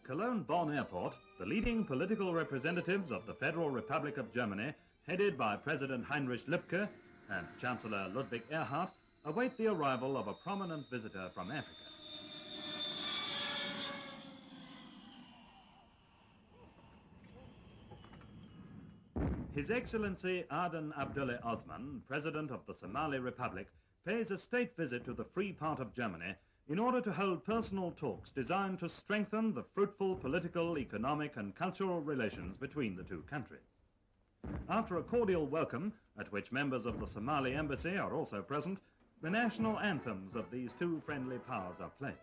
At Cologne-Bonn Airport, the leading political representatives of the Federal Republic of Germany, headed by President Heinrich Lübke and Chancellor Ludwig Erhard, await the arrival of a prominent visitor from Africa. His Excellency Aden Abdulle Osman, President of the Somali Republic, pays a state visit to the free part of Germany in order to hold personal talks designed to strengthen the fruitful political, economic and cultural relations between the two countries. After a cordial welcome, at which members of the Somali embassy are also present, the national anthems of these two friendly powers are played.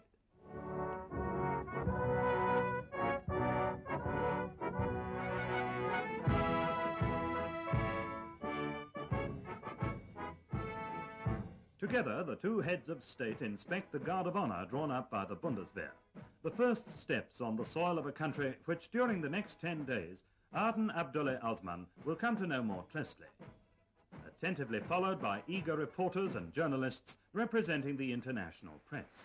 Together, the two heads of state inspect the Guard of Honor drawn up by the Bundeswehr, the first steps on the soil of a country which during the next 10 days, Aden Abdulle Osman will come to know more closely, attentively followed by eager reporters and journalists representing the international press.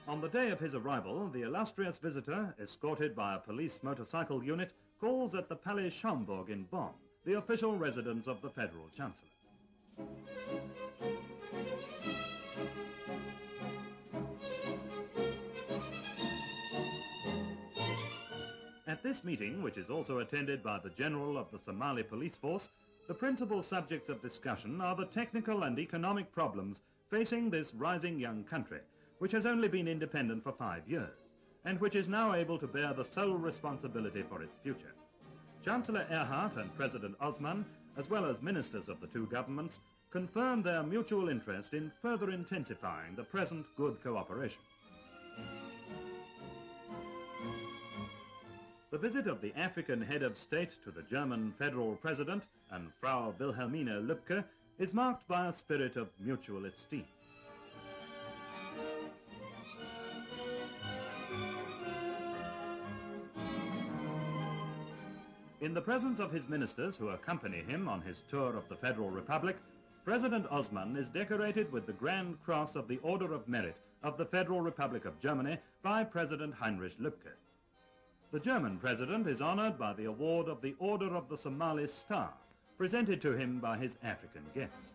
On the day of his arrival, the illustrious visitor, escorted by a police motorcycle unit, calls at the Palais Schaumburg in Bonn, the official residence of the Federal Chancellor. At this meeting, which is also attended by the General of the Somali Police Force, the principal subjects of discussion are the technical and economic problems facing this rising young country, which has only been independent for 5 years, and which is now able to bear the sole responsibility for its future. Chancellor Erhard and President Osman, as well as ministers of the two governments, confirmed their mutual interest in further intensifying the present good cooperation. The visit of the African head of state to the German federal president and Frau Wilhelmine Lübke is marked by a spirit of mutual esteem. In the presence of his ministers who accompany him on his tour of the Federal Republic, President Osman is decorated with the Grand Cross of the Order of Merit of the Federal Republic of Germany by President Heinrich Lübke. The German president is honored by the award of the Order of the Somali Star, presented to him by his African guest.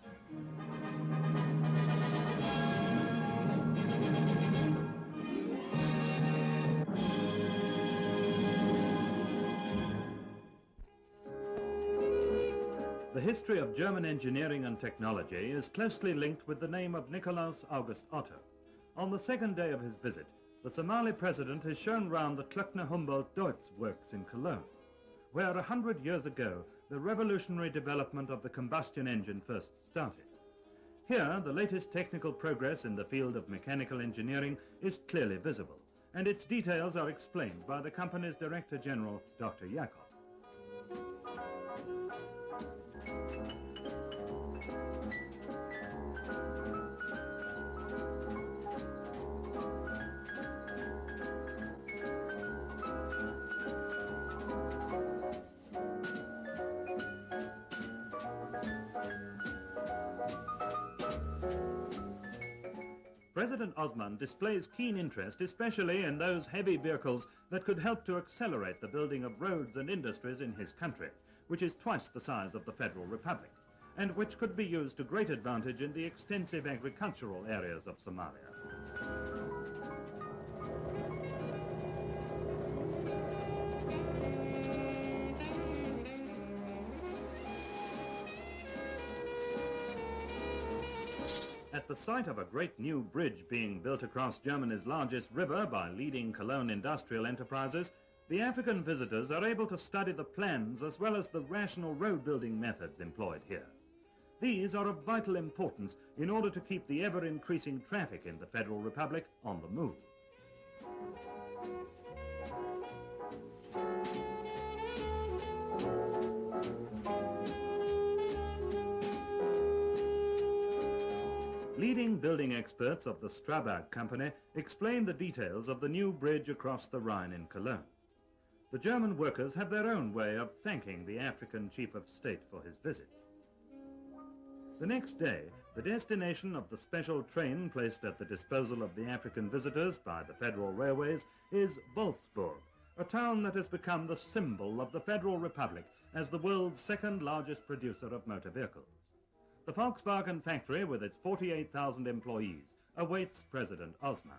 The history of German engineering and technology is closely linked with the name of Nikolaus August Otto. On the second day of his visit, the Somali president is shown round the Klöckner-Humboldt-Deutz works in Cologne, where 100 years ago the revolutionary development of the combustion engine first started. Here, the latest technical progress in the field of mechanical engineering is clearly visible, and its details are explained by the company's Director General, Dr. Jakob. President Osman displays keen interest especially in those heavy vehicles that could help to accelerate the building of roads and industries in his country, which is twice the size of the Federal Republic, and which could be used to great advantage in the extensive agricultural areas of Somalia. At the site of a great new bridge being built across Germany's largest river by leading Cologne industrial enterprises, the African visitors are able to study the plans as well as the rational road-building methods employed here. These are of vital importance in order to keep the ever-increasing traffic in the Federal Republic on the move. Leading building experts of the Strabag company explain the details of the new bridge across the Rhine in Cologne. The German workers have their own way of thanking the African chief of state for his visit. The next day, The destination of the special train placed at the disposal of the African visitors by the Federal Railways is Wolfsburg, a town that has become the symbol of the Federal Republic as the world's second largest producer of motor vehicles. The Volkswagen factory, with its 48,000 employees, awaits President Osman.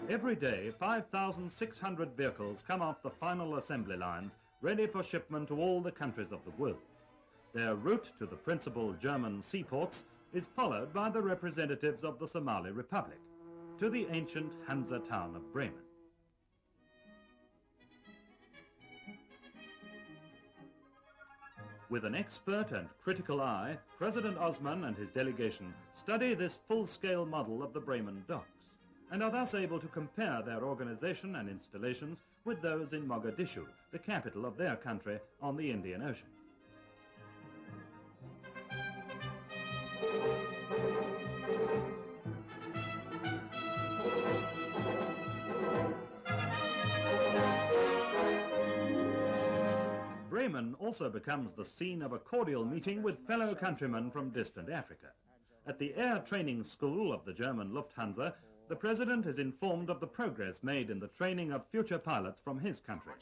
Every day, 5,600 vehicles come off the final assembly lines, ready for shipment to all the countries of the world. Their route to the principal German seaports is followed by the representatives of the Somali Republic to the ancient Hansa town of Bremen. With an expert and critical eye, President Osman and his delegation study this full-scale model of the Bremen docks, and are thus able to compare their organization and installations with those in Mogadishu, the capital of their country on the Indian Ocean. Bremen also becomes the scene of a cordial meeting with fellow countrymen from distant Africa. At the Air Training School of the German Lufthansa, the President is informed of the progress made in the training of future pilots from his country.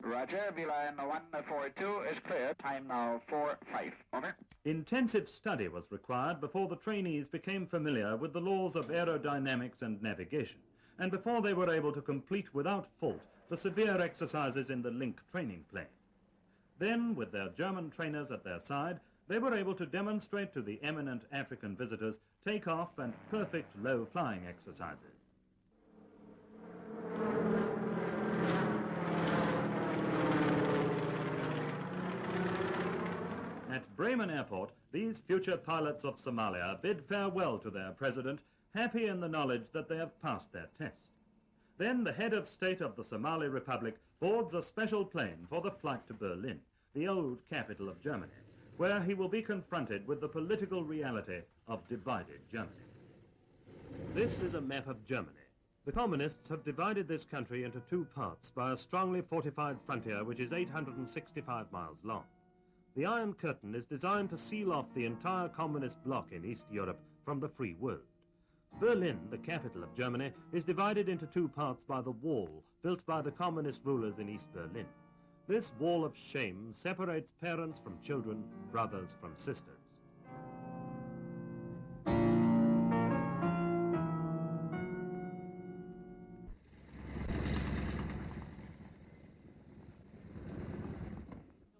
Roger, V-line 142 is clear. Time now 4-5. Over. Intensive study was required before the trainees became familiar with the laws of aerodynamics and navigation, and before they were able to complete without fault the severe exercises in the Link training plane. Then, with their German trainers at their side, they were able to demonstrate to the eminent African visitors takeoff and perfect low-flying exercises. At Bremen Airport, these future pilots of Somalia bid farewell to their president, happy in the knowledge that they have passed their test. Then the head of state of the Somali Republic boards a special plane for the flight to Berlin, the old capital of Germany, where he will be confronted with the political reality of divided Germany. This is a map of Germany. The communists have divided this country into two parts by a strongly fortified frontier which is 865 miles long. The Iron Curtain is designed to seal off the entire communist bloc in East Europe from the free world. Berlin, the capital of Germany, is divided into two parts by the wall built by the communist rulers in East Berlin. This wall of shame separates parents from children, brothers from sisters.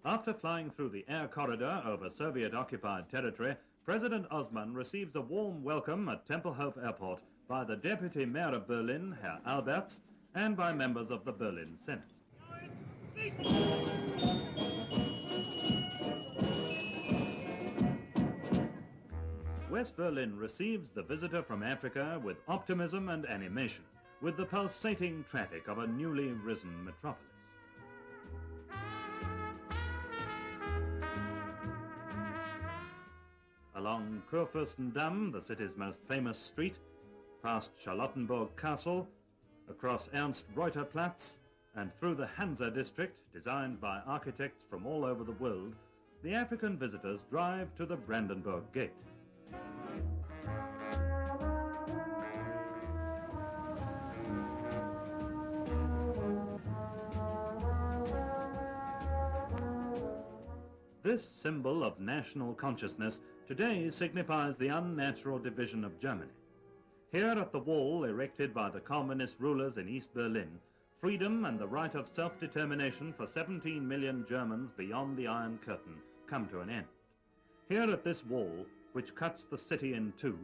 After flying through the air corridor over Soviet-occupied territory, President Osman receives a warm welcome at Tempelhof Airport by the Deputy Mayor of Berlin, Herr Alberts, and by members of the Berlin Senate. West Berlin receives the visitor from Africa with optimism and animation, with the pulsating traffic of a newly risen metropolis. Along Kurfürstendamm, the city's most famous street, past Charlottenburg Castle, across Ernst-Reuter-Platz, and through the Hansa district, designed by architects from all over the world, the African visitors drive to the Brandenburg Gate. This symbol of national consciousness today signifies the unnatural division of Germany. Here at the wall erected by the communist rulers in East Berlin, freedom and the right of self-determination for 17 million Germans beyond the Iron Curtain come to an end. Here at this wall, which cuts the city in two,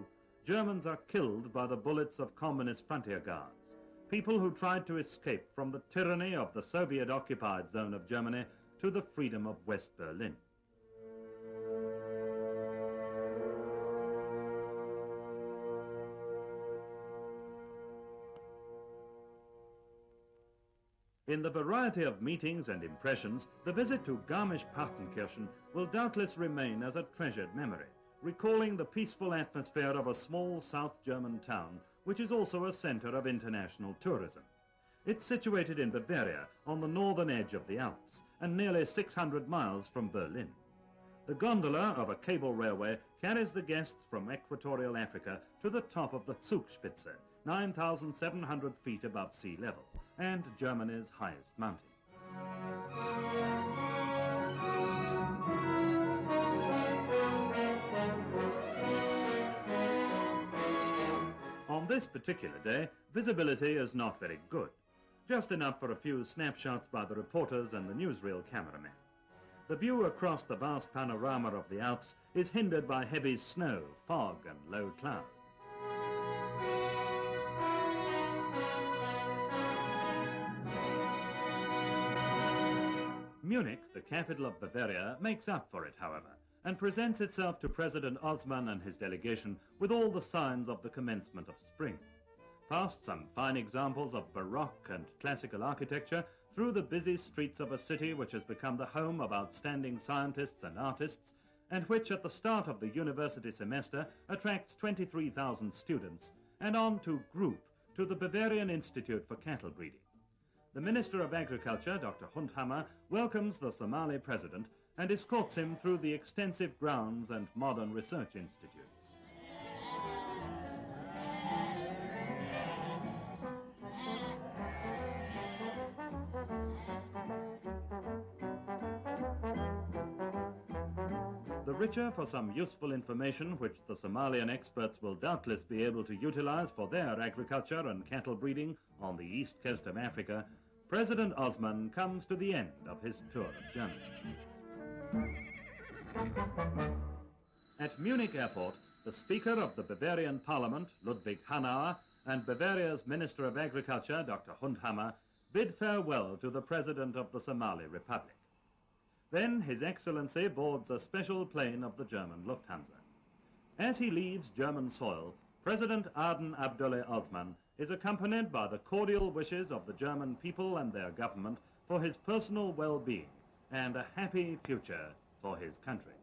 Germans are killed by the bullets of communist frontier guards, people who tried to escape from the tyranny of the Soviet-occupied zone of Germany to the freedom of West Berlin. In the variety of meetings and impressions, the visit to Garmisch-Partenkirchen will doubtless remain as a treasured memory, recalling the peaceful atmosphere of a small South German town, which is also a center of international tourism. It's situated in Bavaria, on the northern edge of the Alps, and nearly 600 miles from Berlin. The gondola of a cable railway carries the guests from equatorial Africa to the top of the Zugspitze, 9,700 feet above sea level, and Germany's highest mountain. On this particular day, visibility is not very good, just enough for a few snapshots by the reporters and the newsreel cameramen. The view across the vast panorama of the Alps is hindered by heavy snow, fog and low cloud. Munich, the capital of Bavaria, makes up for it, however, and presents itself to President Osman and his delegation with all the signs of the commencement of spring. Past some fine examples of Baroque and classical architecture, through the busy streets of a city which has become the home of outstanding scientists and artists, and which at the start of the university semester attracts 23,000 students, and on to Group, to the Bavarian Institute for Cattle Breeding. The Minister of Agriculture, Dr. Hundhammer, welcomes the Somali president and escorts him through the extensive grounds and modern research institutes. The richer for some useful information which the Somalian experts will doubtless be able to utilize for their agriculture and cattle breeding on the east coast of Africa, President Osman comes to the end of his tour of Germany. At Munich airport, the Speaker of the Bavarian Parliament, Ludwig Hanauer, and Bavaria's Minister of Agriculture, Dr. Hundhammer, bid farewell to the President of the Somali Republic. Then His Excellency boards a special plane of the German Lufthansa. As he leaves German soil, President Aden Abdulle Osman is accompanied by the cordial wishes of the German people and their government for his personal well-being and a happy future for his country.